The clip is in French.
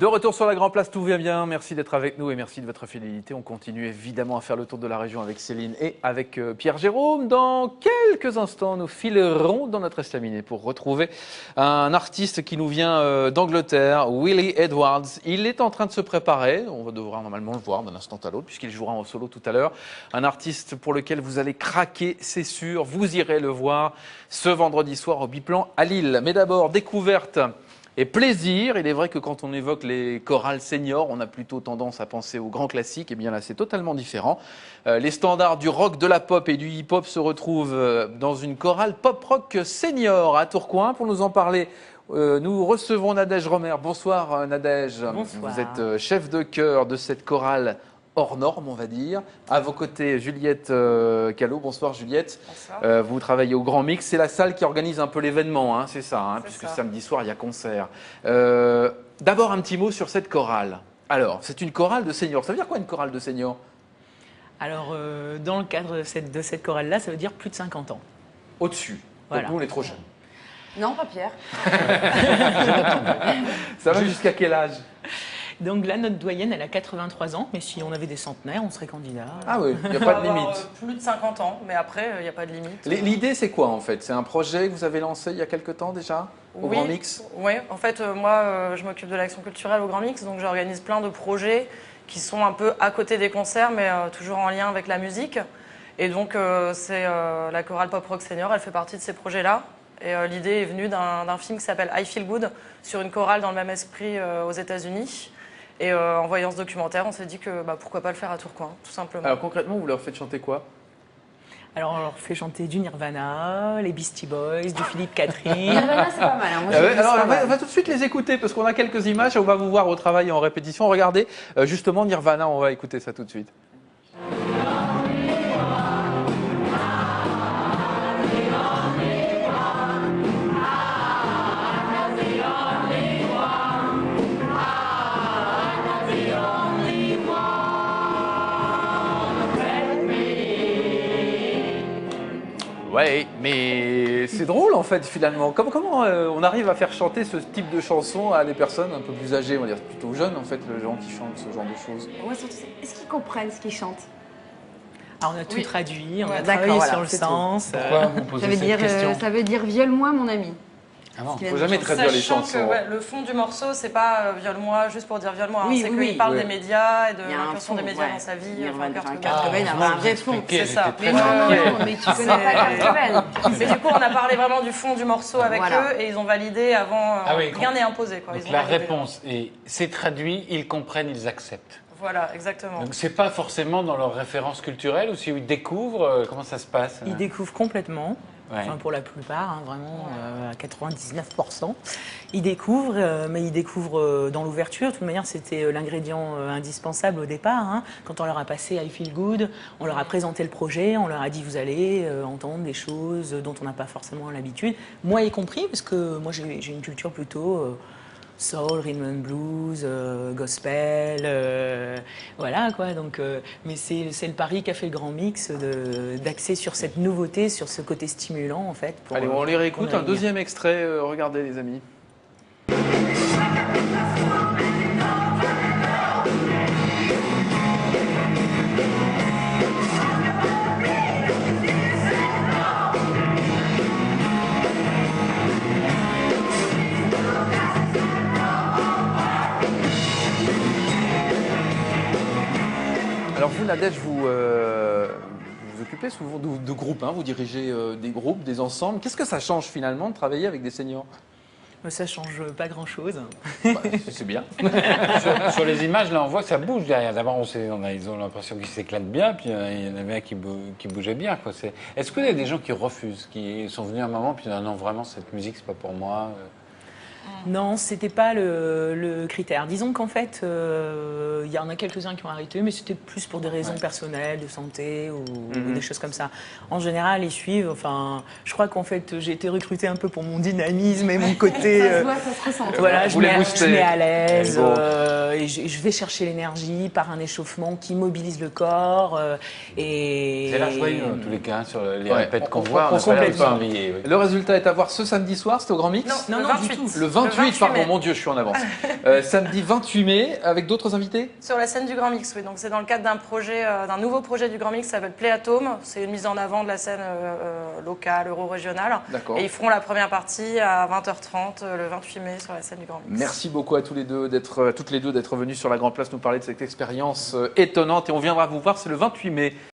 De retour sur la Grand Place, tout va bien. Merci d'être avec nous et merci de votre fidélité. On continue évidemment à faire le tour de la région avec Céline et avec Pierre-Jérôme. Dans quelques instants, nous filerons dans notre estaminet pour retrouver un artiste qui nous vient d'Angleterre, Willie Edwards. Il est en train de se préparer. On va devoir normalement le voir d'un instant à l'autre puisqu'il jouera en solo tout à l'heure. Un artiste pour lequel vous allez craquer, c'est sûr. Vous irez le voir ce vendredi soir au Biplan à Lille. Mais d'abord, découverte et plaisir. Il est vrai que quand on évoque les chorales seniors, on a plutôt tendance à penser aux grands classiques. Et bien là, c'est totalement différent. Les standards du rock, de la pop et du hip-hop se retrouvent dans une chorale pop-rock senior à Tourcoing. Pour nous en parler, nous recevons Nadège Romer. Bonsoir Nadège. Bonsoir. Vous êtes chef de chœur de cette chorale hors norme, on va dire. À vos côtés, Juliette Callot. Bonsoir Juliette. Bonsoir. Vous travaillez au Grand Mix. C'est la salle qui organise un peu l'événement, hein, c'est ça, puisque ça. samedi soir, il y a concert. D'abord, un petit mot sur cette chorale. Alors, c'est une chorale de seniors. Ça veut dire quoi une chorale de seniors? Alors, dans le cadre de cette chorale-là, ça veut dire plus de 50 ans. Au-dessus. Voilà. Donc nous, on est trop jeunes. Non, pas Pierre. Ça va jusqu'à quel âge? Donc là, notre doyenne, elle a 83 ans, mais si on avait des centenaires, on serait candidat. Ah oui, il n'y a On pas va de avoir, limite. plus de 50 ans, mais après, il n'y a pas de limite. L'idée, c'est quoi en fait? C'est un projet que vous avez lancé il y a quelque temps déjà au Oui, Grand Mix? Oui, en fait, moi, je m'occupe de l'action culturelle au Grand Mix, donc j'organise plein de projets qui sont un peu à côté des concerts, mais toujours en lien avec la musique. Et donc, c'est la chorale Pop Rock Senior, elle fait partie de ces projets-là. Et l'idée est venue d'un film qui s'appelle I Feel Good, sur une chorale dans le même esprit aux États-Unis. Et en voyant ce documentaire, on s'est dit que pourquoi pas le faire à Tourcoing, tout simplement. Alors concrètement, vous leur faites chanter quoi? Alors, on leur fait chanter du Nirvana, les Beastie Boys, du Philippe Catherine. Nirvana, c'est pas mal. Hein. Moi, Alors, on va tout de suite les écouter parce qu'on a quelques images et on va vous voir au travail en répétition. Regardez, justement, Nirvana, on va écouter ça tout de suite. Ouais, mais c'est drôle en fait finalement. Comment on arrive à faire chanter ce type de chanson à des personnes un peu plus âgées, on va dire plutôt jeunes en fait, les gens qui chantent ce genre de choses? Ouais, surtout, est-ce qu'ils comprennent ce qu'ils chantent? Alors, on a tout Oui. traduit, on Ouais, a d'accord, travaillé voilà, sur le c'est sens. Pourquoi vous posez Ça veut cette dire, question? ça veut dire viole-moi mon ami. Ah bon. Ce qui Faut vient de jamais chanter. traduire les Sachant chansons. que le fond du morceau, c'est pas viole-moi juste pour dire viole-moi. Oui, c'est oui, qu'il oui. parle Ouais. des médias et de Il y a un l'incursion fond, des médias ouais. dans sa vie. Nirvana, Kurt enfin, Cobain. Kurt Cobain, il y avait un vrai fond. C'est ça. Mais non, mais tu connais pas Kurt Cobain. Mais du coup, on a parlé vraiment du fond du morceau avec Voilà. eux et ils ont validé avant. Ah oui, rien n'est imposé. Quoi. Ils Donc ont la validé. réponse est, c'est traduit, ils comprennent, ils acceptent. Voilà, exactement. Donc c'est pas forcément dans leurs références culturelles ou si ils découvrent, comment ça se passe? Ils découvrent complètement. Ouais. Enfin, pour la plupart, hein, vraiment à 99%. Ils découvrent, mais ils découvrent dans l'ouverture. De toute manière, c'était l'ingrédient indispensable au départ. Hein. Quand on leur a passé I Feel Good, on leur a présenté le projet, on leur a dit vous allez entendre des choses dont on n'a pas forcément l'habitude. Moi y compris, parce que moi j'ai une culture plutôt soul, rhythm and blues, gospel, voilà quoi. Donc, mais c'est le pari qu'a fait le Grand Mix d'axer sur cette nouveauté, sur ce côté stimulant en fait. Allez, on les réécoute. pour Un réunir. deuxième extrait. Regardez les amis. Alors vous, Nadège, vous vous occupez souvent de groupes, hein, vous dirigez des groupes, des ensembles. Qu'est-ce que ça change finalement de travailler avec des seniors? Ça change pas grand-chose. C'est bien. Sur les images, là, on voit que ça bouge derrière. D'abord, ils ont l'impression qu'ils s'éclatent bien, puis il y en avait un qui bougeait bien. Est-ce qu'il y a des gens qui refusent, qui sont venus à un moment, puis non, vraiment, cette musique, c'est pas pour moi? Non, c'était pas le critère. Disons qu'en fait, il y en a quelques-uns qui ont arrêté, mais c'était plus pour des raisons personnelles, de santé ou des choses comme ça. En général, ils suivent. Enfin, je crois qu'en fait, j'ai été recrutée un peu pour mon dynamisme et mon côté. Ça se voit, ça se ressent. Voilà, Vous les boostez. je mets à l'aise Bon. et je vais chercher l'énergie par un échauffement qui mobilise le corps. Et C'est la joie, en tous les cas, sur les Ouais, répètes qu'on on voit. comprend On n'a pas l'air de complètement. s'ennuyer, oui. Le résultat est à voir ce samedi soir, c'était au Grand Mix? Non, le non, du 28. tout. Le 28, pardon, mai. mon Dieu, je suis en avance. Samedi 28 mai, avec d'autres invités? Sur la scène du Grand Mix, oui. Donc c'est dans le cadre d'un projet, d'un nouveau projet du Grand Mix qui s'appelle Pléatome. C'est une mise en avant de la scène locale, euro-régionale. D'accord. Et ils feront la première partie à 20h30 le 28 mai sur la scène du Grand Mix. Merci beaucoup à toutes les deux d'être venues sur la Grande Place nous parler de cette expérience étonnante. Et on viendra vous voir, c'est le 28 mai.